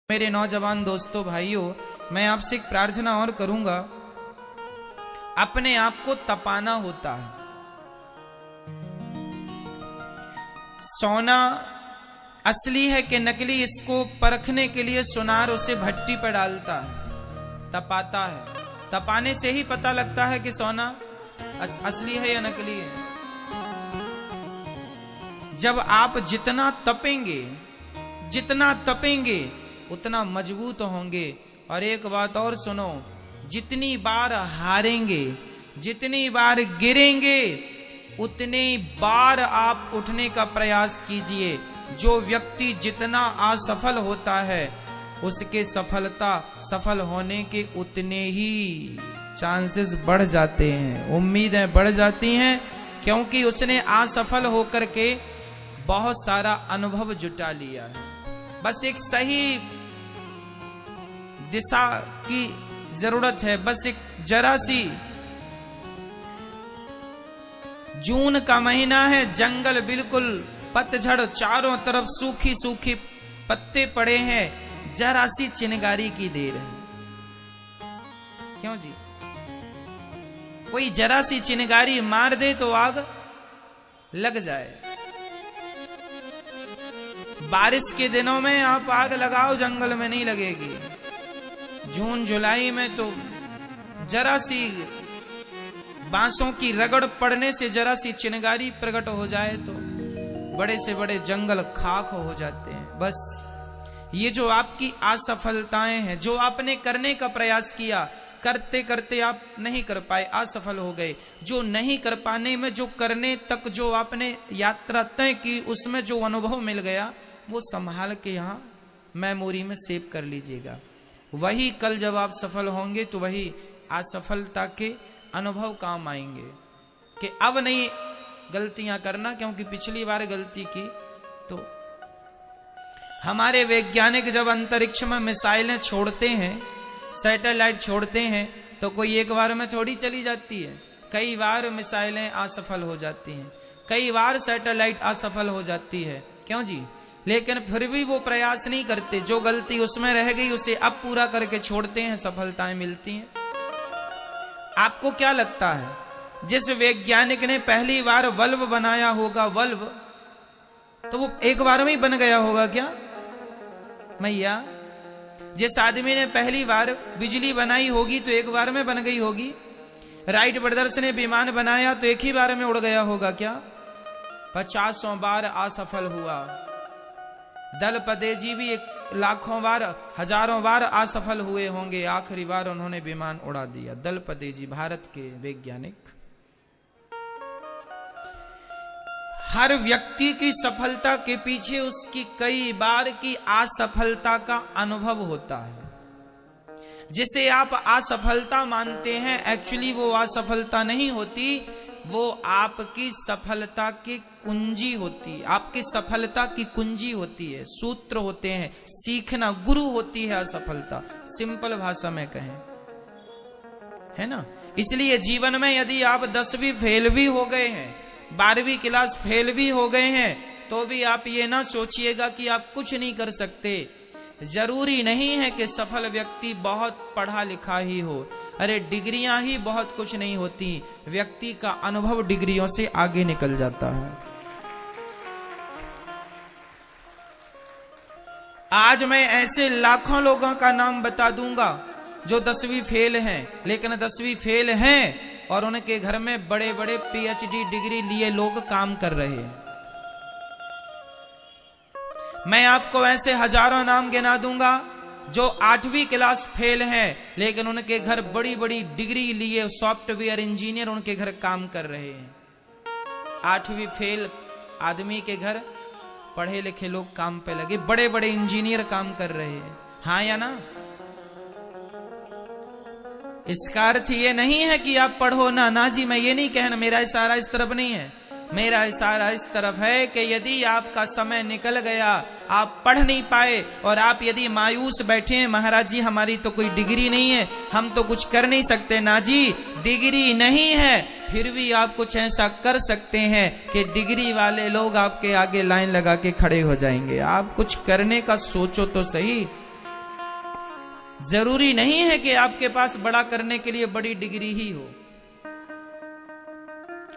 मेरे नौजवान दोस्तों भाइयों, मैं आपसे एक प्रार्थना और करूंगा। अपने आप को तपाना होता है। सोना असली है कि नकली, इसको परखने के लिए सुनार उसे भट्टी पर डालता है, तपाता है। तपाने से ही पता लगता है कि सोना असली है या नकली है। जब आप जितना तपेंगे उतना मजबूत होंगे। और एक बात और सुनो, जितनी बार हारेंगे, जितनी बार गिरेंगे, उतनी बार आप उठने का प्रयास कीजिए। जो व्यक्ति जितना असफल होता है, उसके सफल होने के उतने ही चांसेस बढ़ जाते हैं, उम्मीदें बढ़ जाती हैं, क्योंकि उसने असफल होकर के बहुत सारा अनुभव जुटा लिया है। बस एक सही दिशा की जरूरत है। बस एक जरा सी, जून का महीना है, जंगल बिल्कुल पतझड़, चारों तरफ सूखी सूखी पत्ते पड़े हैं, जरा सी चिनगारी की देर है। क्यों जी? कोई जरा सी चिनगारी मार दे तो आग लग जाए। बारिश के दिनों में आप आग लगाओ, जंगल में नहीं लगेगी। जून जुलाई में तो जरा सी बांसों की रगड़ पड़ने से जरा सी चिनगारी प्रकट हो जाए तो बड़े से बड़े जंगल खाक हो जाते हैं। बस ये जो आपकी असफलताएं हैं, जो आपने करने का प्रयास किया, करते करते आप नहीं कर पाए, असफल हो गए। जो नहीं कर पाने में, जो करने तक जो आपने यात्रा तय की, उसमें जो अनुभव मिल गया, वो संभाल के यहाँ मेमोरी में सेव कर लीजिएगा। वही कल जब आप सफल होंगे तो वही असफलता के अनुभव काम आएंगे कि अब नहीं गलतियां करना, क्योंकि पिछली बार गलती की। तो हमारे वैज्ञानिक जब अंतरिक्ष में मिसाइलें छोड़ते हैं, सैटेलाइट छोड़ते हैं, तो कोई एक बार में थोड़ी चली जाती है। कई बार मिसाइलें असफल हो जाती हैं, कई बार सैटेलाइट असफल हो जाती है। क्यों जी? लेकिन फिर भी वो प्रयास नहीं करते। जो गलती उसमें रह गई उसे अब पूरा करके छोड़ते हैं, सफलताएं मिलती हैं। आपको क्या लगता है, जिस वैज्ञानिक ने पहली बार बल्ब बनाया होगा, बल्ब, तो वो एक बार में ही बन गया होगा क्या मैया? जिस आदमी ने पहली बार बिजली बनाई होगी तो एक बार में बन गई होगी। राइट ब्रदर्स ने विमान बनाया तो एक ही बार में उड़ गया होगा क्या? 50 बार असफल हुआ। दलपदे जी भी लाखों बार, हजारों बार असफल हुए होंगे, आखिरी बार उन्होंने विमान उड़ा दिया। दलपदे जी भारत के वैज्ञानिक। हर व्यक्ति की सफलता के पीछे उसकी कई बार की असफलता का अनुभव होता है। जिसे आप असफलता मानते हैं, एक्चुअली वो असफलता नहीं होती, वो आपकी सफलता की कुंजी होती है। आपकी सफलता की कुंजी होती है, सूत्र होते हैं, सीखना, गुरु होती है असफलता, सिंपल भाषा में कहें, है ना। इसलिए जीवन में यदि आप 10वीं फेल भी हो गए हैं, 12वीं क्लास फेल भी हो गए हैं, तो भी आप ये ना सोचिएगा कि आप कुछ नहीं कर सकते। जरूरी नहीं है कि सफल व्यक्ति बहुत पढ़ा लिखा ही हो। अरे डिग्रियां ही बहुत कुछ नहीं होती, व्यक्ति का अनुभव डिग्रियों से आगे निकल जाता है। आज मैं ऐसे लाखों लोगों का नाम बता दूंगा जो 10वीं फेल हैं, लेकिन 10वीं फेल हैं और उनके घर में बड़े बड़े PhD डिग्री लिए लोग काम कर रहे हैं। मैं आपको ऐसे हजारों नाम गिना दूंगा जो 8वीं क्लास फेल हैं, लेकिन उनके घर बड़ी बड़ी डिग्री लिए सॉफ्टवेयर इंजीनियर उनके घर काम कर रहे हैं। 8वीं फेल आदमी के घर पढ़े लिखे लोग काम पे लगे, बड़े बड़े इंजीनियर काम कर रहे हैं। हाँ या ना? इसका अर्थ ये नहीं है कि आप पढ़ो ना। ना जी, मैं ये नहीं कहना, मेरा इशारा इस तरफ नहीं है। मेरा इशारा इस तरफ है कि यदि आपका समय निकल गया, आप पढ़ नहीं पाए और आप यदि मायूस बैठे हैं, महाराज जी हमारी तो कोई डिग्री नहीं है, हम तो कुछ कर नहीं सकते। ना जी, डिग्री नहीं है, फिर भी आप कुछ ऐसा कर सकते हैं कि डिग्री वाले लोग आपके आगे लाइन लगा के खड़े हो जाएंगे। आप कुछ करने का सोचो तो सही। जरूरी नहीं है कि आपके पास बड़ा करने के लिए बड़ी डिग्री ही हो।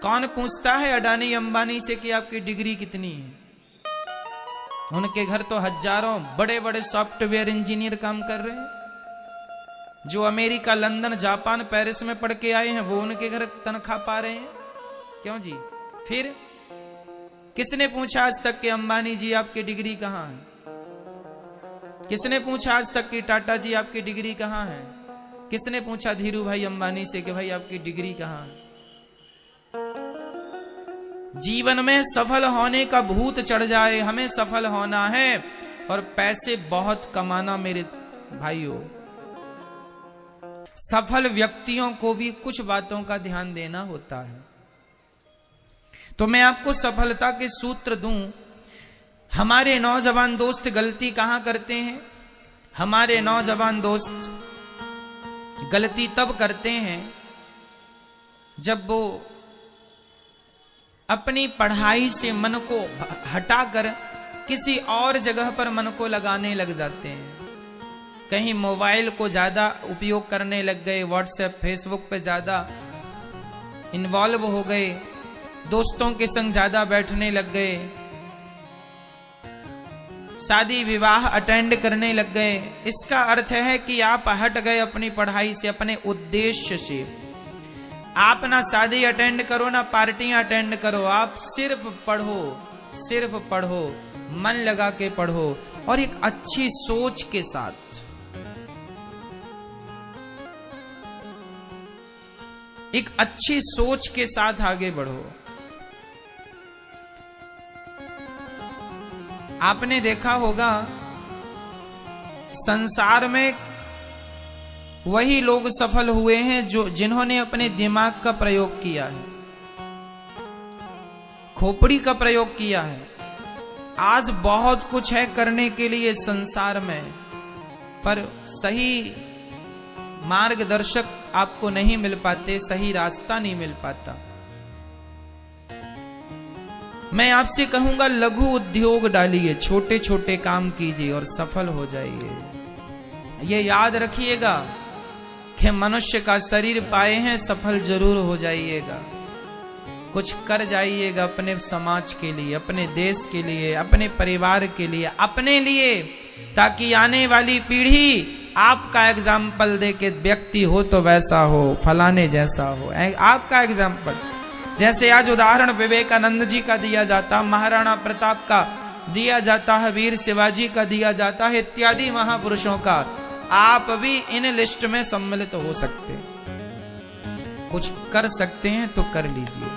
कौन पूछता है अडानी अंबानी से कि आपकी डिग्री कितनी है? उनके घर तो हजारों बड़े बड़े सॉफ्टवेयर इंजीनियर काम कर रहे हैं। जो अमेरिका, लंदन, जापान, पेरिस में पढ़ के आए हैं वो उनके घर तनख्वाह पा रहे हैं। क्यों जी? फिर किसने पूछा आज तक कि अंबानी जी आपकी डिग्री कहां है? किसने पूछा आज तक कि टाटा जी आपकी डिग्री कहां है? किसने पूछा धीरू भाई अंबानी से कि भाई आपकी डिग्री कहां है? जीवन में सफल होने का भूत चढ़ जाए, हमें सफल होना है और पैसे बहुत कमाना मेरे भाइयों। सफल व्यक्तियों को भी कुछ बातों का ध्यान देना होता है। तो मैं आपको सफलता के सूत्र दूं। हमारे नौजवान दोस्त गलती कहां करते हैं? हमारे नौजवान दोस्त गलती तब करते हैं जब वो अपनी पढ़ाई से मन को हटाकर किसी और जगह पर मन को लगाने लग जाते हैं। कहीं मोबाइल को ज्यादा उपयोग करने लग गए, व्हाट्सएप, फेसबुक पे ज्यादा इन्वॉल्व हो गए, दोस्तों के संग ज्यादा बैठने लग गए, शादी विवाह अटेंड करने लग गए। इसका अर्थ है कि आप हट गए अपनी पढ़ाई से, अपने उद्देश्य से। आप ना शादी अटेंड करो ना पार्टियां अटेंड करो, आप सिर्फ पढ़ो, सिर्फ पढ़ो, मन लगा के पढ़ो और एक अच्छी सोच के साथ। एक अच्छी सोच के साथ आगे बढ़ो। आपने देखा होगा संसार में वही लोग सफल हुए हैं जिन्होंने अपने दिमाग का प्रयोग किया है, खोपड़ी का प्रयोग किया है। आज बहुत कुछ है करने के लिए संसार में, पर सही मार्गदर्शक आपको नहीं मिल पाते, सही रास्ता नहीं मिल पाता। मैं आपसे कहूंगा लघु उद्योग डालिए, छोटे छोटे काम कीजिए और सफल हो जाइए। ये याद रखिएगा कि मनुष्य का शरीर पाए हैं, सफल जरूर हो जाइएगा। कुछ कर जाइएगा अपने समाज के लिए, अपने देश के लिए, अपने परिवार के लिए, अपने लिए, ताकि आने वाली पीढ़ी आपका एग्जाम्पल दे के व्यक्ति हो तो वैसा हो, फलाने जैसा हो। आपका एग्जाम्पल, जैसे आज उदाहरण विवेकानंद जी का दिया जाता, महाराणा प्रताप का दिया जाता है, वीर शिवाजी का दिया जाता है, इत्यादि महापुरुषों का। आप भी इन लिस्ट में सम्मिलित हो सकते हैं। कुछ कर सकते हैं तो कर लीजिए।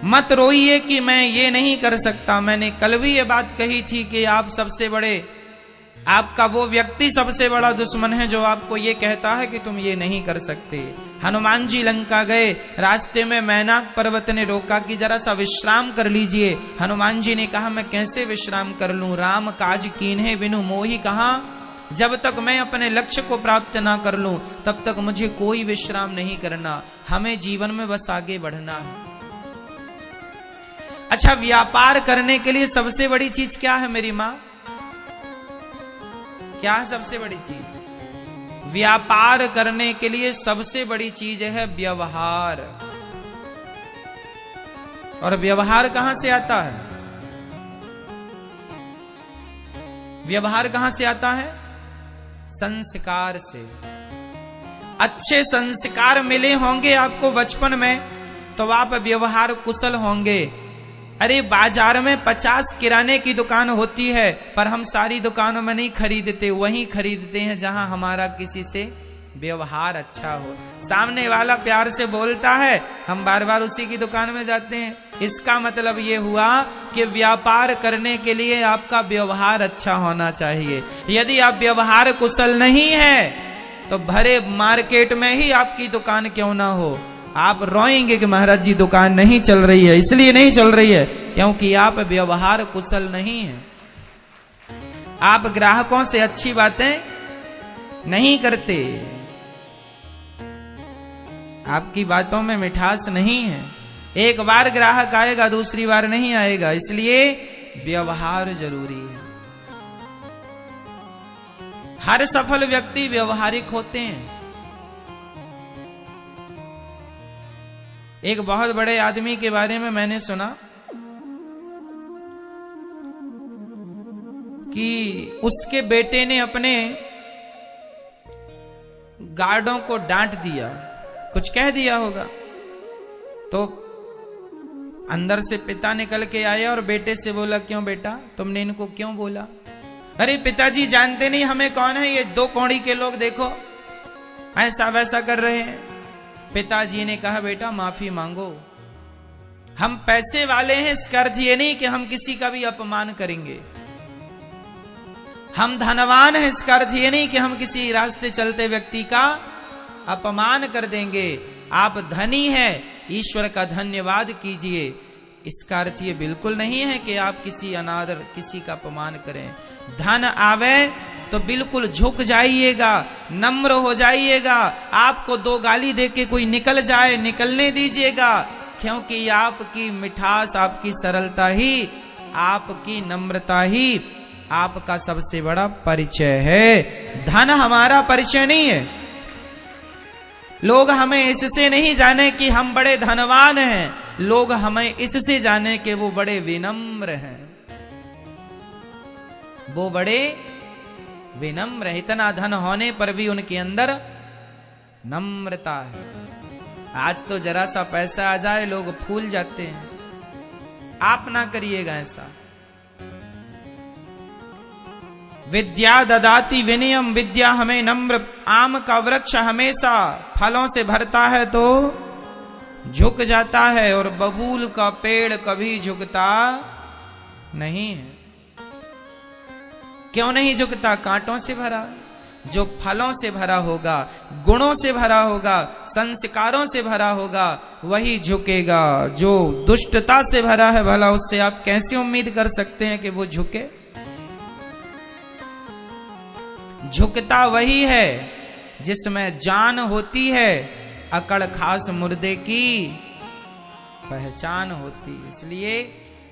मत रोइए कि मैं ये नहीं कर सकता। मैंने कल भी ये बात कही थी कि आप सबसे बड़े, आपका वो व्यक्ति सबसे बड़ा दुश्मन है जो आपको ये कहता है कि तुम ये नहीं कर सकते। हनुमान जी लंका गए, रास्ते में मैनाक पर्वत ने रोका कि जरा सा विश्राम कर लीजिए। हनुमान जी ने कहा मैं कैसे विश्राम कर लूं, राम काज कीन्हे बिनु मोहि कहा। जब तक मैं अपने लक्ष्य को प्राप्त ना कर लूं तब तक मुझे कोई विश्राम नहीं करना। हमें जीवन में बस आगे बढ़ना है। अच्छा, व्यापार करने के लिए सबसे बड़ी चीज क्या है मेरी माँ? क्या है सबसे बड़ी चीज? व्यापार करने के लिए सबसे बड़ी चीज है व्यवहार। और व्यवहार कहां से आता है? व्यवहार कहां से आता है? संस्कार से। अच्छे संस्कार मिले होंगे आपको बचपन में तो आप व्यवहार कुशल होंगे। अरे बाजार में 50 किराने की दुकान होती है, पर हम सारी दुकानों में नहीं खरीदते, वहीं खरीदते हैं जहां हमारा किसी से व्यवहार अच्छा हो। सामने वाला प्यार से बोलता है, हम बार बार उसी की दुकान में जाते हैं। इसका मतलब ये हुआ कि व्यापार करने के लिए आपका व्यवहार अच्छा होना चाहिए। यदि आप व्यवहार कुशल नहीं है तो भरे मार्केट में ही आपकी दुकान क्यों ना हो, आप रोएंगे कि महाराज जी दुकान नहीं चल रही है। इसलिए नहीं चल रही है क्योंकि आप व्यवहार कुशल नहीं हैं। आप ग्राहकों से अच्छी बातें नहीं करते, आपकी बातों में मिठास नहीं है। एक बार ग्राहक आएगा, दूसरी बार नहीं आएगा। इसलिए व्यवहार जरूरी है। हर सफल व्यक्ति व्यवहारिक होते हैं। एक बहुत बड़े आदमी के बारे में मैंने सुना कि उसके बेटे ने अपने गार्डों को डांट दिया, कुछ कह दिया होगा। तो अंदर से पिता निकल के आया और बेटे से बोला, क्यों बेटा, तुमने इनको क्यों बोला? अरे पिताजी जानते नहीं हमें कौन है, ये दो कौड़ी के लोग देखो ऐसा वैसा कर रहे हैं। पिताजी ने कहा, बेटा माफी मांगो, हम पैसे वाले हैं, इसका अर्थ ये नहीं कि हम किसी का भी अपमान करेंगे। हम धनवान हैं, इसका अर्थ ये नहीं कि हम किसी रास्ते चलते व्यक्ति का अपमान कर देंगे। आप धनी हैं, ईश्वर का धन्यवाद कीजिए, इसका अर्थ ये बिल्कुल नहीं है कि आप किसी अनादर, किसी का अपमान करें। धन आवे तो बिल्कुल झुक जाइएगा, नम्र हो जाइएगा। आपको दो गाली देके कोई निकल जाए, निकलने दीजिएगा, क्योंकि आपकी मिठास, आपकी सरलता ही, आपकी नम्रता ही आपका सबसे बड़ा परिचय है। धन हमारा परिचय नहीं है। लोग हमें इससे नहीं जाने कि हम बड़े धनवान हैं, लोग हमें इससे जाने कि वो बड़े विनम्र हैं, वो बड़े विनम्र है। इतना धन होने पर भी उनके अंदर नम्रता है। आज तो जरा सा पैसा आ जाए लोग फूल जाते हैं, आप ना करिएगा ऐसा। विद्या ददाति विनयम, विद्या हमें नम्र। आम का वृक्ष हमेशा फलों से भरता है तो झुक जाता है, और बबूल का पेड़ कभी झुकता नहीं है। क्यों नहीं झुकता? कांटों से भरा। जो फलों से भरा होगा, गुणों से भरा होगा, संस्कारों से भरा होगा, वही झुकेगा। जो दुष्टता से भरा है, भला उससे आप कैसे उम्मीद कर सकते हैं कि वो झुके? झुकता वही है जिसमें जान होती है, अकड़ खास मुर्दे की पहचान होती। इसलिए